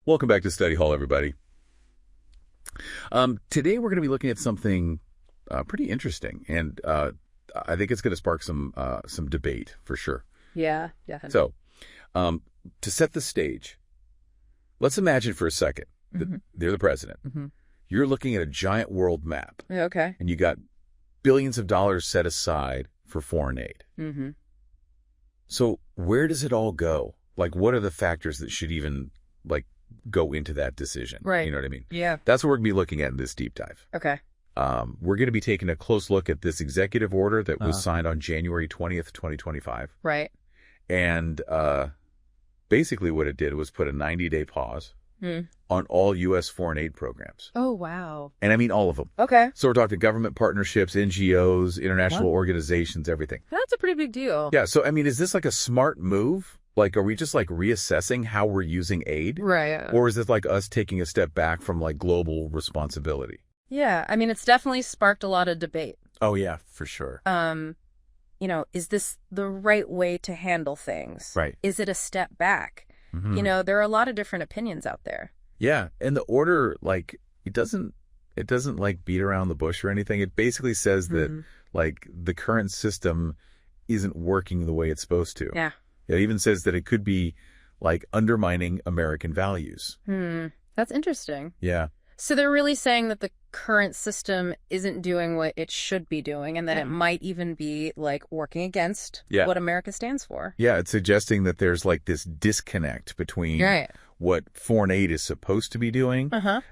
Welcome back to Study Hall, everybody. Today we're going to be looking at something pretty interesting, and I think it's going to spark some debate for sure. Yeah. So, to set the stage, let's imagine for a second that they're the president. Mm-hmm. You're looking at a giant world map, Okay. and you got billions of dollars set aside for foreign aid. Mm-hmm. So where does it all go? Like, what are the factors that should even, go into that decision? Right. You know what I mean? Yeah. That's what we're going to be looking at in this deep dive. Okay. We're going to be taking a close look at this executive order that was signed on January 20th, 2025. Right. And basically what it did was put a 90-day pause on all U.S. foreign aid programs. Oh, wow. And I mean all of them. Okay. So we're talking government partnerships, NGOs, international organizations, everything. That's a pretty big deal. Yeah. So, I mean, is this like a smart move? Like, are we just reassessing how we're using aid? Right. Or is it like us taking a step back from global responsibility? Yeah. I mean, it's definitely sparked a lot of debate. Oh, yeah, for sure. Is this the right way to handle things? Right. Is it a step back? Mm-hmm. There are a lot of different opinions out there. Yeah. And the order, it doesn't beat around the bush or anything. It basically says that the current system isn't working the way it's supposed to. Yeah. It even says that it could be undermining American values. That's interesting. Yeah. So they're really saying that the current system isn't doing what it should be doing, and that it might even be working against what America stands for. Yeah, it's suggesting that there's this disconnect between what foreign aid is supposed to be doing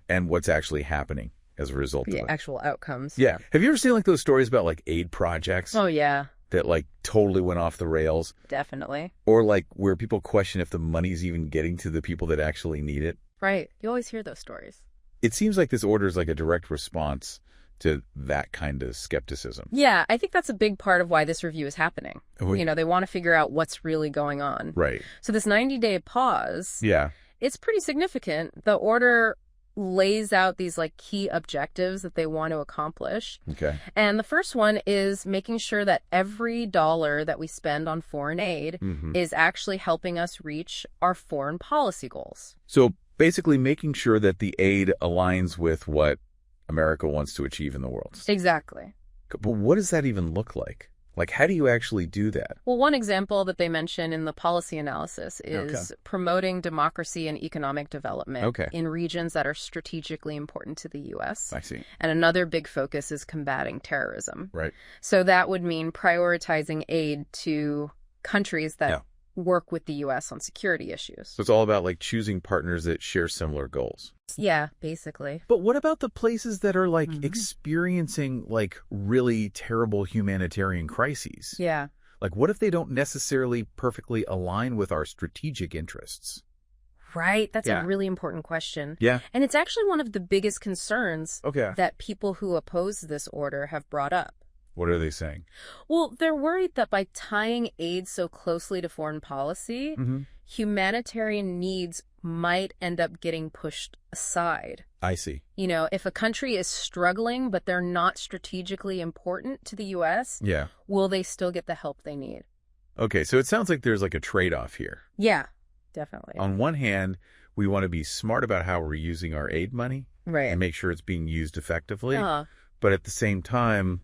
and what's actually happening as a result of it. The actual outcomes. Yeah. Have you ever seen those stories about aid projects? Oh, yeah. That totally went off the rails? Definitely. Or where people question if the money's even getting to the people that actually need it? Right. You always hear those stories. It seems like this order is a direct response to that kind of skepticism. Yeah, I think that's a big part of why this review is happening. They want to figure out what's really going on. Right. So this 90-day pause, it's pretty significant. The order lays out these key objectives that they want to accomplish. Okay. And the first one is making sure that every dollar that we spend on foreign aid is actually helping us reach our foreign policy goals. So basically making sure that the aid aligns with what America wants to achieve in the world. Exactly. But what does that even look like? How do you actually do that? Well, one example that they mention in the policy analysis is promoting democracy and economic development in regions that are strategically important to the U.S. I see. And another big focus is combating terrorism. Right. So that would mean prioritizing aid to countries that work with the U.S. on security issues. So it's all about choosing partners that share similar goals. Yeah, basically. But what about the places that are experiencing really terrible humanitarian crises? Yeah. What if they don't necessarily perfectly align with our strategic interests? Right. That's a really important question. Yeah. And it's actually one of the biggest concerns that people who oppose this order have brought up. What are they saying? Well, they're worried that by tying aid so closely to foreign policy, humanitarian needs might end up getting pushed aside. I see. If a country is struggling, but they're not strategically important to the U.S., will they still get the help they need? Okay, so it sounds like there's a trade-off here. Yeah, definitely. On one hand, we want to be smart about how we're using our aid money. Right. And make sure it's being used effectively. But at the same time,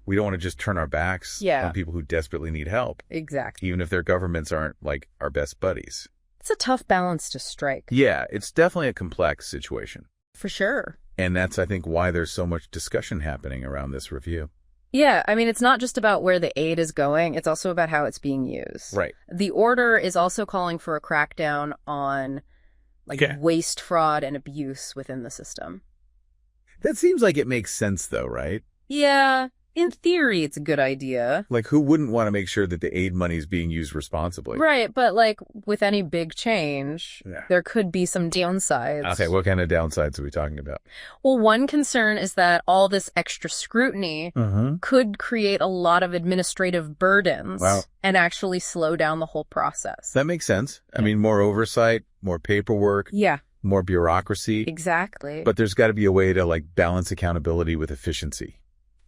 we don't want to just turn our backs on people who desperately need help. Exactly. Even if their governments aren't our best buddies. It's a tough balance to strike. Yeah, it's definitely a complex situation. For sure. And that's, I think, why there's so much discussion happening around this review. Yeah, I mean, it's not just about where the aid is going. It's also about how it's being used. Right. The order is also calling for a crackdown on waste, fraud, and abuse within the system. That seems like it makes sense, though, right? Yeah. In theory, it's a good idea. Who wouldn't want to make sure that the aid money is being used responsibly? Right, but with any big change, there could be some downsides. Okay, what kind of downsides are we talking about? Well, one concern is that all this extra scrutiny could create a lot of administrative burdens and actually slow down the whole process. That makes sense. I mean, more oversight, more paperwork. Yeah. More bureaucracy. Exactly. But there's got to be a way to balance accountability with efficiency.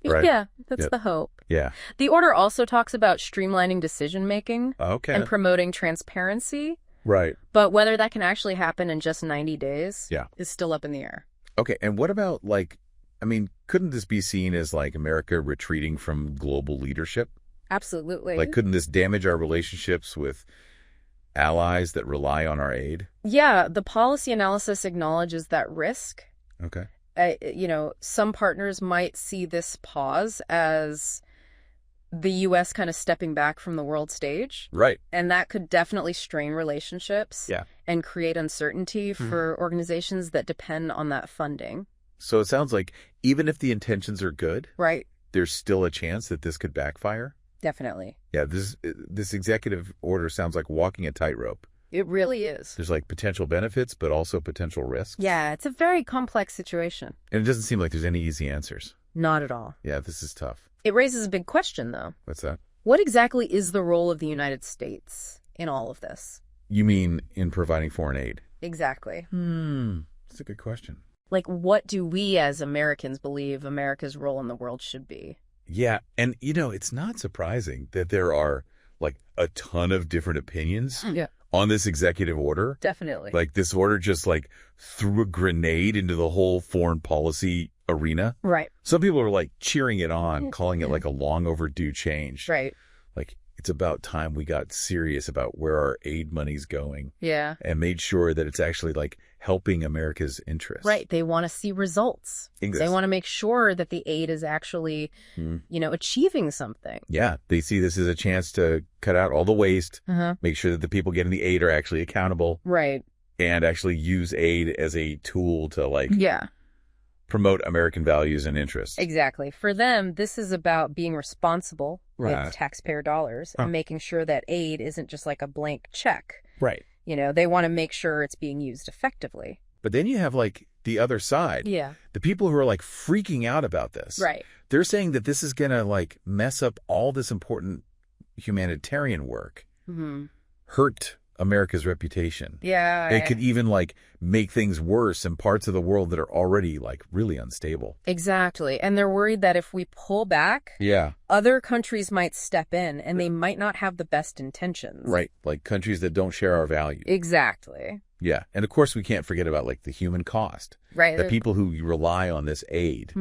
Right? Yeah, that's the hope. Yeah. The order also talks about streamlining decision-making and promoting transparency. Right. But whether that can actually happen in just 90 days Yeah. is still up in the air. Okay, and what about, like, I mean, couldn't this be seen as, like, America retreating from global leadership? Absolutely. Like, couldn't this damage our relationships with allies that rely on our aid? Yeah, the policy analysis acknowledges that risk. Okay. Some partners might see this pause as the U.S. kind of stepping back from the world stage. Right. And that could definitely strain relationships and create uncertainty for organizations that depend on that funding. So it sounds like even if the intentions are good, right, there's still a chance that this could backfire? Definitely. Yeah, this executive order sounds like walking a tightrope. It really is. There's like potential benefits, but also potential risks. Yeah, it's a very complex situation. And it doesn't seem like there's any easy answers. Not at all. Yeah, this is tough. It raises a big question, though. What's that? What exactly is the role of the United States in all of this? You mean in providing foreign aid? Exactly. That's a good question. Like, what do we as Americans believe America's role in the world should be? Yeah, and it's not surprising that there are like a ton of different opinions on this executive order. Definitely. Like this order just like threw a grenade into the whole foreign policy arena. Right. Some people are like cheering it on, calling it like a long overdue change. Right. Like it's about time we got serious about where our aid money's going. Yeah. And made sure that it's actually like helping America's interests. Right. They want to see results. Exactly. They want to make sure that the aid is actually, achieving something. Yeah. They see this as a chance to cut out all the waste, make sure that the people getting the aid are actually accountable. Right. And actually use aid as a tool to like promote American values and interests. Exactly. For them, this is about being responsible with taxpayer dollars and making sure that aid isn't just like a blank check. Right. They want to make sure it's being used effectively. But then you have like the other side. Yeah. The people who are like freaking out about this. Right. They're saying that this is going to like mess up all this important humanitarian work, hurt America's reputation. Yeah. It could even like make things worse in parts of the world that are already like really unstable. Exactly. And they're worried that if we pull back, other countries might step in and they might not have the best intentions. Right. Like countries that don't share our values. Exactly. Yeah. And of course we can't forget about like the human cost. Right. The people who rely on this aid.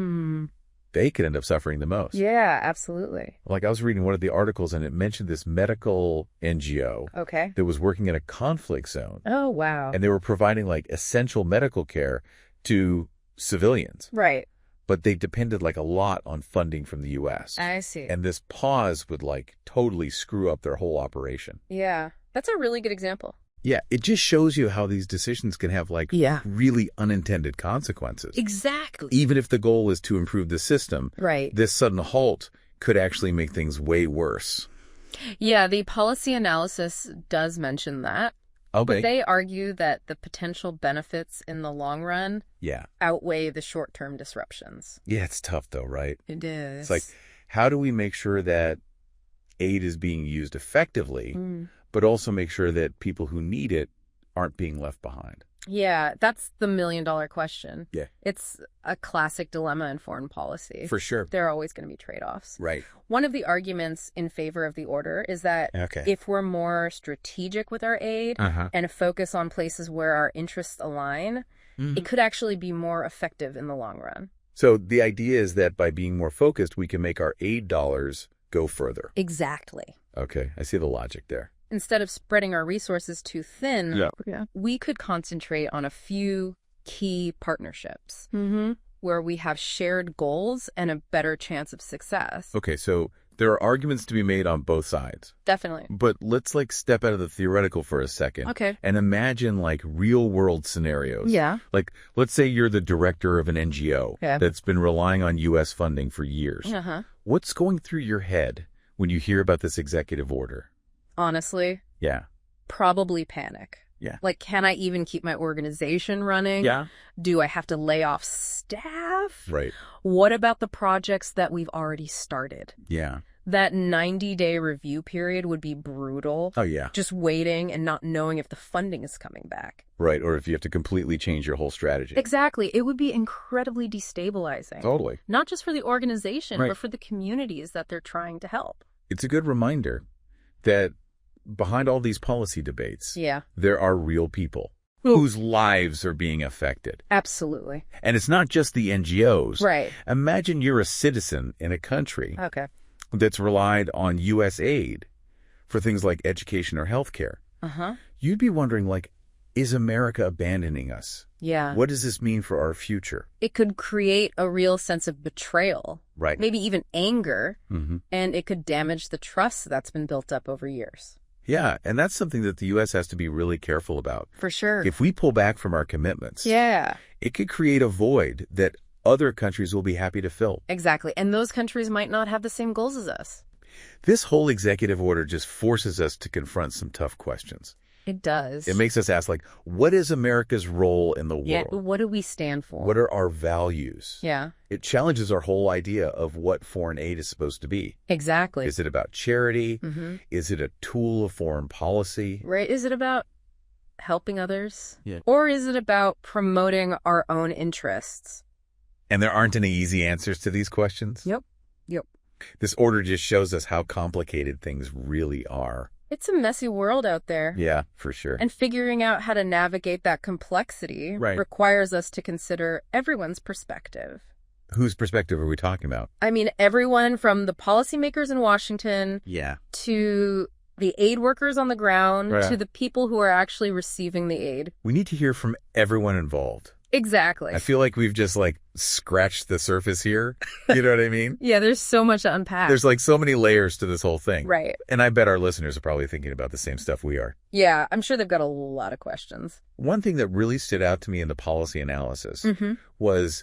They could end up suffering the most. Yeah, absolutely. Like I was reading one of the articles and it mentioned this medical NGO that was working in a conflict zone. Oh, wow. And they were providing like essential medical care to civilians. Right. But they depended like a lot on funding from the U.S. I see. And this pause would like totally screw up their whole operation. Yeah. That's a really good example. Yeah, it just shows you how these decisions can have like really unintended consequences. Exactly. Even if the goal is to improve the system, this sudden halt could actually make things way worse. Yeah, the policy analysis does mention that. Okay. But they argue that the potential benefits in the long run outweigh the short-term disruptions. Yeah, it's tough though, right? It is. It's like, how do we make sure that aid is being used effectively, but also make sure that people who need it aren't being left behind? Yeah, that's the million-dollar question. Yeah. It's a classic dilemma in foreign policy. For sure. There are always going to be trade-offs. Right. One of the arguments in favor of the order is that if we're more strategic with our aid and focus on places where our interests align, it could actually be more effective in the long run. So the idea is that by being more focused, we can make our aid dollars go further. Exactly. Okay, I see the logic there. Instead of spreading our resources too thin, we could concentrate on a few key partnerships where we have shared goals and a better chance of success. Okay, so there are arguments to be made on both sides. Definitely. But let's like step out of the theoretical for a second. Okay. And imagine like real world scenarios. Yeah. Like let's say you're the director of an NGO that's been relying on U.S. funding for years. What's going through your head when you hear about this executive order? Honestly? Yeah. Probably panic. Yeah. Like, can I even keep my organization running? Yeah. Do I have to lay off staff? Right. What about the projects that we've already started? Yeah. That 90-day review period would be brutal. Oh, yeah. Just waiting and not knowing if the funding is coming back. Right. Or if you have to completely change your whole strategy. Exactly. It would be incredibly destabilizing. Totally. Not just for the organization, but for the communities that they're trying to help. It's a good reminder that behind all these policy debates, yeah, there are real people whose lives are being affected. Absolutely. And it's not just the NGOs. Right. Imagine you're a citizen in a country that's relied on U.S. aid for things like education or healthcare. You'd be wondering, like, is America abandoning us? Yeah. What does this mean for our future? It could create a real sense of betrayal. Right. Maybe even anger. And it could damage the trust that's been built up over years. Yeah, and that's something that the U.S. has to be really careful about. For sure. If we pull back from our commitments, it could create a void that other countries will be happy to fill. Exactly. And those countries might not have the same goals as us. This whole executive order just forces us to confront some tough questions. It does. It makes us ask, like, what is America's role in the world? Yeah, what do we stand for? What are our values? Yeah. It challenges our whole idea of what foreign aid is supposed to be. Exactly. Is it about charity? Is it a tool of foreign policy? Right. Is it about helping others? Yeah. Or is it about promoting our own interests? And there aren't any easy answers to these questions? Yep. This order just shows us how complicated things really are. It's a messy world out there. Yeah, for sure. And figuring out how to navigate that complexity requires us to consider everyone's perspective. Whose perspective are we talking about? I mean, everyone from the policymakers in Washington to the aid workers on the ground to the people who are actually receiving the aid. We need to hear from everyone involved. Exactly. I feel like we've just, like, scratched the surface here. You know what I mean? Yeah, there's so much to unpack. There's, like, so many layers to this whole thing. Right. And I bet our listeners are probably thinking about the same stuff we are. Yeah, I'm sure they've got a lot of questions. One thing that really stood out to me in the policy analysis was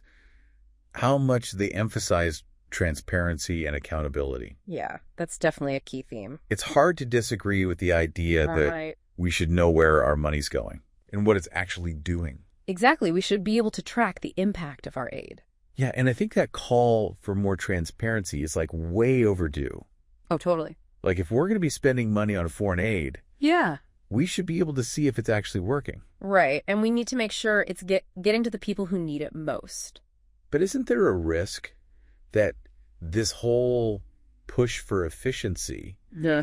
how much they emphasized transparency and accountability. Yeah, that's definitely a key theme. It's hard to disagree with the idea that we should know where our money's going and what it's actually doing. Exactly. We should be able to track the impact of our aid. Yeah, and I think that call for more transparency is, like, way overdue. Oh, totally. Like, if we're going to be spending money on foreign aid, we should be able to see if it's actually working. Right, and we need to make sure it's getting to the people who need it most. But isn't there a risk that this whole push for efficiency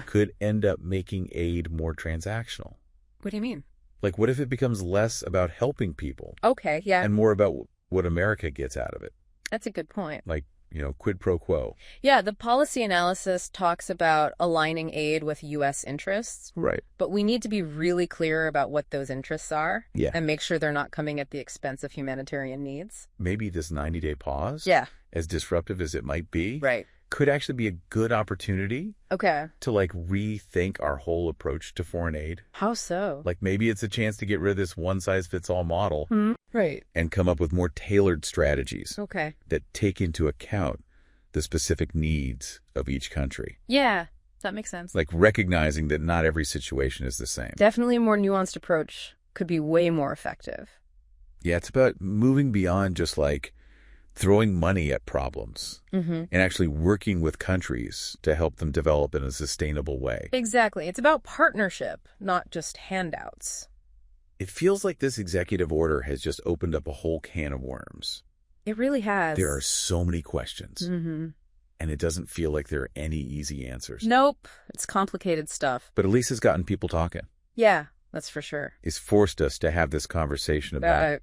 could end up making aid more transactional? What do you mean? Like, what if it becomes less about helping people? Okay, yeah. And more about what America gets out of it? That's a good point. Like, you know, quid pro quo. Yeah, the policy analysis talks about aligning aid with U.S. interests. Right. But we need to be really clear about what those interests are. Yeah. And make sure they're not coming at the expense of humanitarian needs. Maybe this 90-day pause, as disruptive as it might be, could actually be a good opportunity to, like, rethink our whole approach to foreign aid. How so? Like, maybe it's a chance to get rid of this one-size-fits-all model Right. and come up with more tailored strategies Okay. that take into account the specific needs of each country. Yeah, that makes sense. Like, recognizing that not every situation is the same. Definitely a more nuanced approach could be way more effective. Yeah, it's about moving beyond just, like, throwing money at problems and actually working with countries to help them develop in a sustainable way. Exactly. It's about partnership, not just handouts. It feels like this executive order has just opened up a whole can of worms. It really has. There are so many questions, and it doesn't feel like there are any easy answers. Nope. It's complicated stuff. But at least it's gotten people talking. Yeah, that's for sure. It's forced us to have this conversation about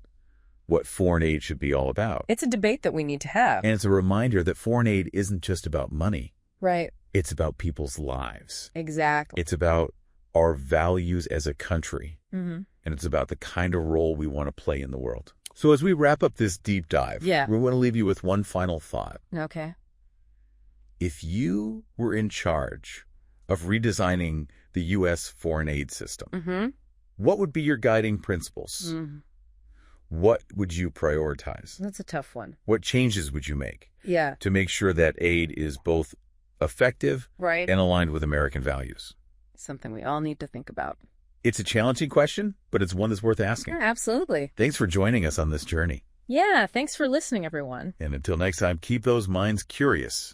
what foreign aid should be all about. It's a debate that we need to have. And it's a reminder that foreign aid isn't just about money. Right. It's about people's lives. Exactly. It's about our values as a country. And it's about the kind of role we want to play in the world. So as we wrap up this deep dive, we want to leave you with one final thought. Okay. If you were in charge of redesigning the U.S. foreign aid system, what would be your guiding principles? What would you prioritize? That's a tough one. What changes would you make? Yeah. To make sure that aid is both effective and aligned with American values? Something we all need to think about. It's a challenging question, but it's one that's worth asking. Yeah, absolutely. Thanks for joining us on this journey. Yeah, thanks for listening, everyone. And until next time, keep those minds curious.